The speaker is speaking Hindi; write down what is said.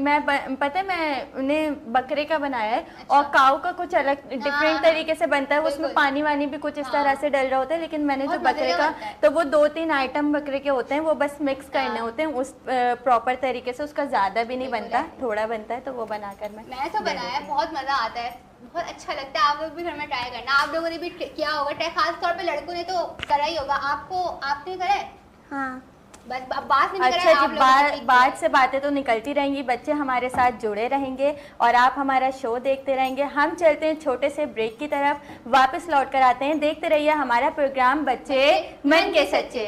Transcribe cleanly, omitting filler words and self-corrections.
पता है मैंने बकरे का बनाया है। अच्छा। और काऊ का कुछ अलग डिफरेंट तरीके से बनता है, उसमें पानी वानी भी कुछ इस तरह से डल रहा होता है, लेकिन मैंने जो बकरे का तो वो 2-3 आइटम बकरे के होते हैं, वो बस मिक्स करने होते हैं उस प्रॉपर तरीके से, उसका ज्यादा भी नहीं बनता, थोड़ा बनता है, तो वो बनाकर मैंने तो बनाया, बहुत मजा आता है, बहुत अच्छा लगता है। आप लोग भी घर में ट्राई करना, आप लोगों ने भी किया होगा ट्राई, खास तौर पे लड़कों ने तो करा ही होगा। आपने करा है? हाँ, बस बात नहीं। अच्छा जी, बात से बातें तो निकलती रहेंगी, बच्चे हमारे साथ जुड़े रहेंगे और आप हमारा शो देखते रहेंगे। हम चलते हैं छोटे से ब्रेक की तरफ, वापस लौट कर आते हैं। देखते रहिए हमारा प्रोग्राम बच्चे मन के सच्चे।